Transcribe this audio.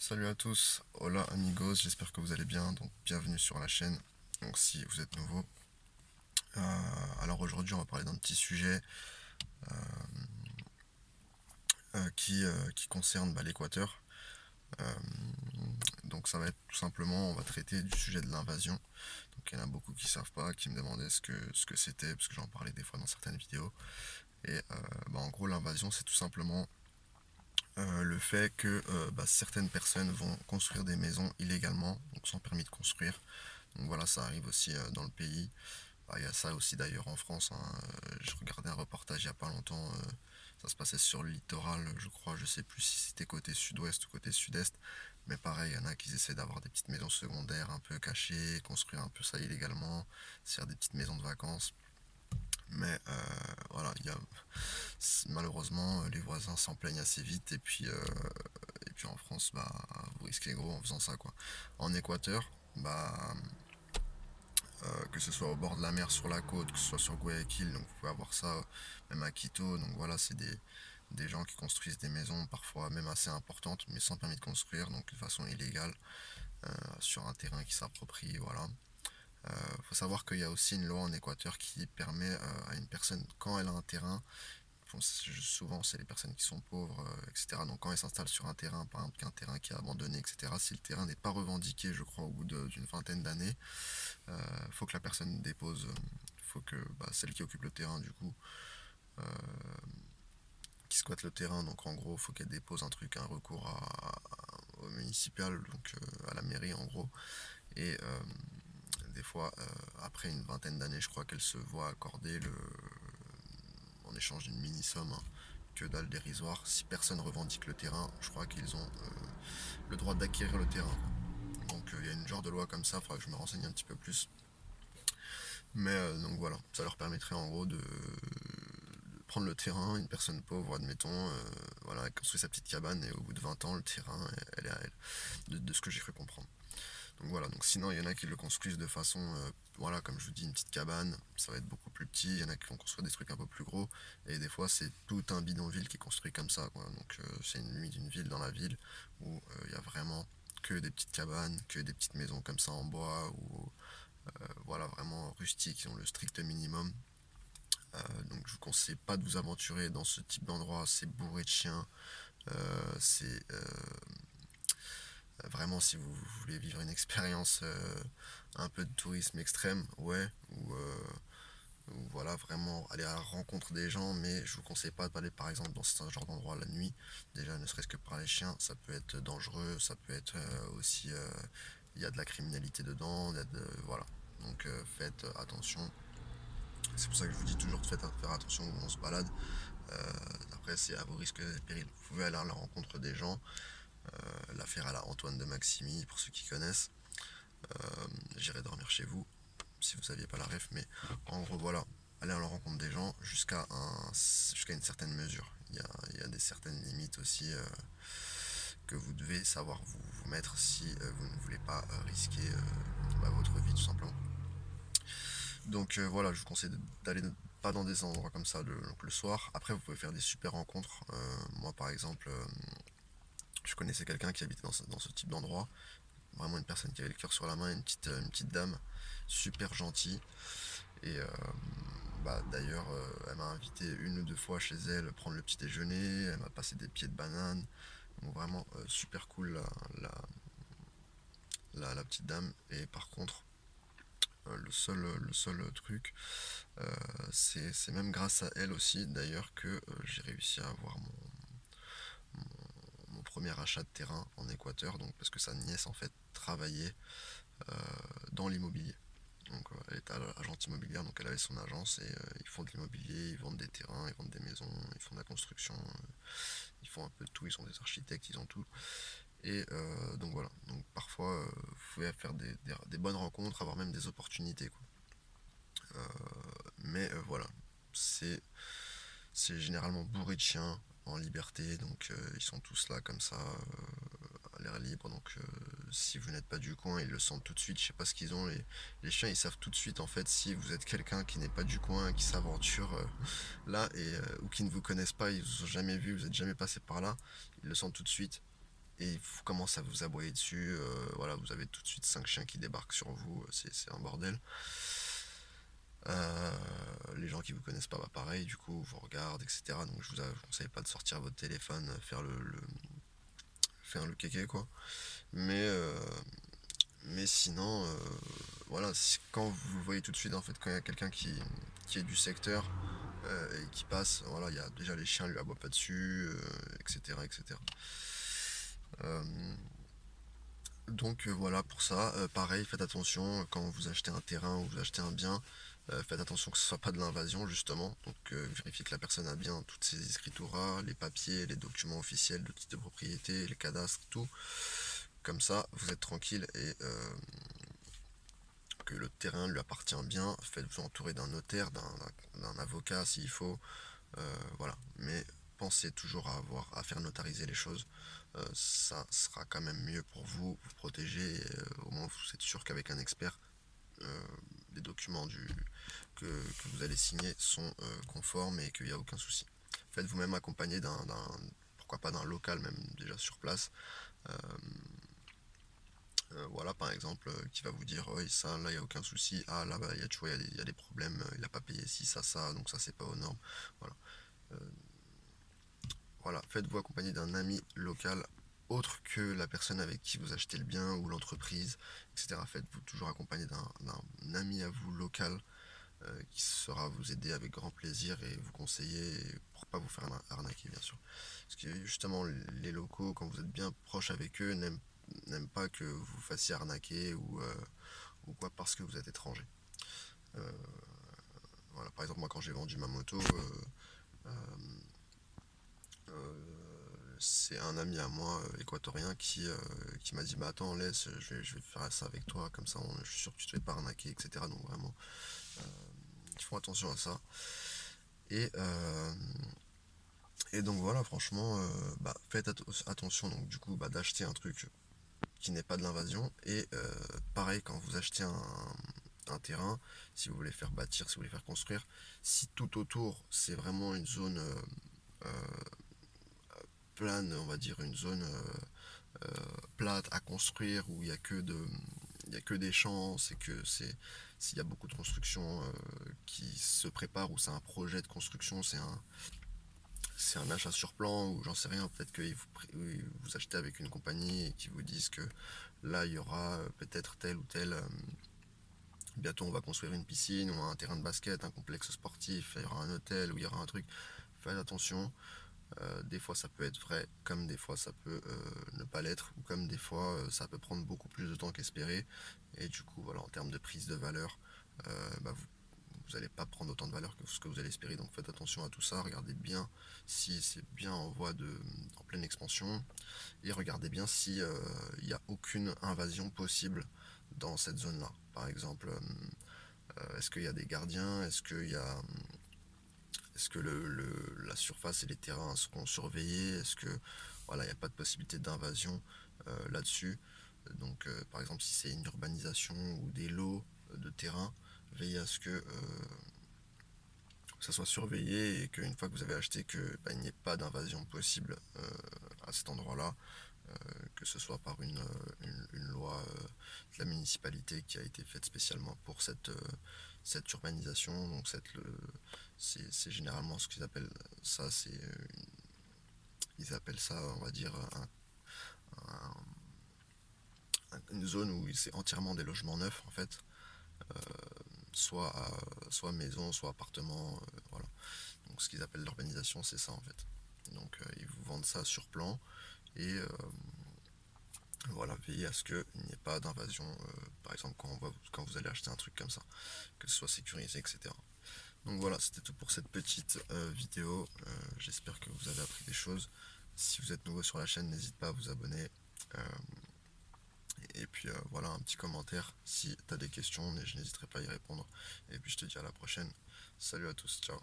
Salut à tous, hola amigos, j'espère que vous allez bien, donc bienvenue sur la chaîne, donc si vous êtes nouveau. Alors aujourd'hui on va parler d'un petit sujet qui concerne l'Équateur. Euh, donc ça va être tout simplement, on va traiter du sujet de l'invasion. Donc il y en a beaucoup qui savent pas, qui me demandaient ce que c'était, parce que j'en parlais des fois dans certaines vidéos. Et en gros l'invasion c'est tout simplement le fait que certaines personnes vont construire des maisons illégalement, donc sans permis de construire. Donc voilà, ça arrive aussi dans le pays. Il y a ça aussi d'ailleurs en France, hein. Je regardais un reportage il n'y a pas longtemps. Ça se passait sur le littoral, je crois. Je sais plus si c'était côté sud-ouest ou côté sud-est. Mais pareil, il y en a qui essaient d'avoir des petites maisons secondaires un peu cachées, construire un peu ça illégalement, se faire des petites maisons de vacances. Mais voilà, malheureusement, les voisins s'en plaignent assez vite. Et puis en France, vous risquez gros en faisant ça, quoi. En Équateur, que ce soit au bord de la mer, sur la côte, que ce soit sur Guayaquil, donc vous pouvez avoir ça même à Quito. Donc voilà, c'est des gens qui construisent des maisons parfois même assez importantes, mais sans permis de construire, donc de façon illégale, sur un terrain qui s'approprie. Voilà. Faut savoir qu'il y a aussi une loi en Équateur qui permet à une personne, quand elle a un terrain, souvent c'est les personnes qui sont pauvres, etc. Donc quand elles s'installent sur un terrain, par exemple un terrain qui est abandonné, etc., si le terrain n'est pas revendiqué, je crois, au bout d'une vingtaine d'années, faut que la personne dépose, faut que celle qui occupe le terrain, du coup, qui squatte le terrain, donc en gros, faut qu'elle dépose un recours au municipal, donc à la mairie en gros. Et des fois, après une vingtaine d'années, je crois qu'elle se voit accorder en échange d'une mini-somme, hein, que dalle dérisoire. Si personne revendique le terrain, je crois qu'ils ont le droit d'acquérir le terrain, quoi. Donc il y a une genre de loi comme ça, il faudra que je me renseigne un petit peu plus. Mais donc voilà, ça leur permettrait en gros de prendre le terrain, une personne pauvre, admettons, voilà, elle construit sa petite cabane et au bout de 20 ans, le terrain, elle est à elle, de ce que j'ai cru comprendre. Donc voilà, donc sinon, il y en a qui le construisent de façon, voilà, comme je vous dis, une petite cabane, ça va être beaucoup plus petit, il y en a qui vont construire des trucs un peu plus gros, et des fois, c'est tout un bidonville qui est construit comme ça, quoi. Donc c'est une limite d'une ville dans la ville où il y a vraiment que des petites cabanes, que des petites maisons comme ça en bois, ou voilà, vraiment rustiques, qui ont le strict minimum. Donc je vous conseille pas de vous aventurer dans ce type d'endroit, c'est bourré de chiens. C'est vraiment, si vous voulez vivre une expérience un peu de tourisme extrême, ouais, ou voilà, vraiment aller à la rencontre des gens, mais je vous conseille pas d'aller par exemple dans ce genre d'endroit la nuit. Déjà, ne serait-ce que par les chiens, ça peut être dangereux, ça peut être aussi, il y a de la criminalité dedans, voilà. Donc faites attention. C'est pour ça que je vous dis toujours de faire attention où on se balade. Après, c'est à vos risques et périls. Vous pouvez aller à la rencontre des gens. L'affaire à la Antoine de Maximi, pour ceux qui connaissent. J'irai dormir chez vous, si vous saviez pas la ref, mais en gros, voilà. Aller à la rencontre des gens jusqu'à une certaine mesure. Il y a des certaines limites aussi que vous devez savoir vous mettre si vous ne voulez pas risquer votre vie, tout simplement. Donc voilà, je vous conseille d'aller pas dans des endroits comme ça le soir. Après, vous pouvez faire des super rencontres. Moi, par exemple, je connaissais quelqu'un qui habitait dans ce type d'endroit. Vraiment une personne qui avait le cœur sur la main, une petite dame, super gentille. Et d'ailleurs, elle m'a invité une ou deux fois chez elle prendre le petit déjeuner. Elle m'a passé des pieds de banane. Donc vraiment super cool la petite dame. Et par contre, le seul truc, c'est même grâce à elle aussi d'ailleurs que j'ai réussi à avoir mon premier achat de terrain en Équateur, donc parce que sa nièce en fait travaillait dans l'immobilier. Donc elle était agente immobilière, donc elle avait son agence et ils font de l'immobilier, ils vendent des terrains, ils vendent des maisons, ils font de la construction, ils font un peu de tout, ils sont des architectes, ils ont tout. Et donc voilà, donc parfois vous pouvez faire des bonnes rencontres, avoir même des opportunités, quoi. Mais voilà, c'est c'est généralement bourré de chiens en liberté, donc ils sont tous là comme ça, à l'air libre. Donc si vous n'êtes pas du coin, ils le sentent tout de suite. Je sais pas ce qu'ils ont. Les chiens, ils savent tout de suite en fait si vous êtes quelqu'un qui n'est pas du coin, qui s'aventure là, ou qui ne vous connaissent pas, ils vous ont jamais vu, vous n'êtes jamais passé par là. Ils le sentent tout de suite. et il commence à vous aboyer dessus, voilà, vous avez tout de suite 5 chiens qui débarquent sur vous, c'est un bordel. Les gens qui vous connaissent pas, bah pareil, du coup, vous regardent, etc. Donc je vous conseille pas de sortir votre téléphone, faire le kéké, quoi. Mais, euh, mais sinon, voilà, quand vous le voyez tout de suite, en fait, quand il y a quelqu'un qui est du secteur, et qui passe, voilà, il y a déjà les chiens lui aboient pas dessus, etc., etc. Euh, voilà pour ça. Pareil, faites attention quand vous achetez un terrain ou vous achetez un bien. Faites attention que ce soit pas de l'invasion justement. Donc vérifiez que la personne a bien toutes ses écritures, les papiers, les documents officiels de titre de propriété, les cadastres, tout. Comme ça, vous êtes tranquille et que le terrain lui appartient bien. Faites-vous entourer d'un notaire, d'un avocat s'il faut. Voilà. Mais pensez toujours à faire notariser les choses. Ça sera quand même mieux pour vous protéger. Au moins, vous êtes sûr qu'avec un expert, euh, les documents que vous allez signer sont conformes et qu'il n'y a aucun souci. Faites-vous même accompagner pourquoi pas d'un local même déjà sur place. Euh, voilà, par exemple, qui va vous dire, oui, ça, là, il n'y a aucun souci. Ah, là, bah, il y a, tu vois, il y a des problèmes, il n'a pas payé ci, ça, donc ça, c'est pas aux normes. Voilà. Euh, Voilà, faites-vous accompagner d'un ami local autre que la personne avec qui vous achetez le bien ou l'entreprise, etc. Faites-vous toujours accompagner d'un ami à vous local qui saura vous aider avec grand plaisir et vous conseiller pour pas vous faire arnaquer, bien sûr. Parce que justement, les locaux, quand vous êtes bien proche avec eux, n'aiment pas que vous fassiez arnaquer ou quoi parce que vous êtes étranger. Euh, voilà, par exemple, moi, quand j'ai vendu ma moto, euh, c'est un ami à moi équatorien qui m'a dit bah attends laisse je vais faire ça avec toi comme ça je suis sûr que tu te fais pas arnaquer, etc. Donc vraiment ils font attention à ça et, euh, et donc voilà franchement bah, faites attention donc du coup bah, d'acheter un truc qui n'est pas de l'invasion et pareil quand vous achetez un terrain, si vous voulez faire bâtir, si vous voulez faire construire, si tout autour c'est vraiment une zone plane, on va dire une zone plate à construire où il y a que des champs, c'est que c'est s'il y a beaucoup de construction qui se prépare ou c'est un projet de construction, c'est un achat sur plan ou j'en sais rien, peut-être que vous achetez avec une compagnie et qui vous disent que là il y aura peut-être tel ou tel bientôt on va construire une piscine ou un terrain de basket, un complexe sportif, il y aura un hôtel ou il y aura un truc. Faites attention, des fois ça peut être vrai, comme des fois ça peut ne pas l'être, ou comme des fois ça peut prendre beaucoup plus de temps qu'espéré. Et du coup, voilà, en termes de prise de valeur, bah, vous n'allez pas prendre autant de valeur que ce que vous allez espérer. Donc faites attention à tout ça, regardez bien si c'est bien en pleine expansion, et regardez bien si il n'y a aucune invasion possible dans cette zone-là. Par exemple, est-ce qu'il y a des gardiens, est-ce que la surface et les terrains seront surveillés? Est-ce que voilà, il n'y a pas de possibilité d'invasion là-dessus? Donc, par exemple, si c'est une urbanisation ou des lots de terrain, veillez à ce que ça soit surveillé et qu'une fois que vous avez acheté, que bah, il n'y ait pas d'invasion possible à cet endroit-là, que ce soit par une loi de la municipalité qui a été faite spécialement pour cette urbanisation. Donc c'est généralement ce qu'ils appellent ça, ils appellent ça, on va dire, une zone où c'est entièrement des logements neufs en fait, soit maison, soit appartement, voilà. Donc ce qu'ils appellent l'urbanisation, c'est ça en fait. Donc ils vous vendent ça sur plan et voilà, veillez à ce qu'il n'y ait pas d'invasion, par exemple quand vous allez acheter un truc comme ça, que ce soit sécurisé, etc. Donc voilà, c'était tout pour cette petite vidéo. J'espère que vous avez appris des choses. Si vous êtes nouveau sur la chaîne, n'hésitez pas à vous abonner. Euh, et puis voilà, un petit commentaire si tu as des questions, je n'hésiterai pas à y répondre. Et puis je te dis à la prochaine. Salut à tous, ciao.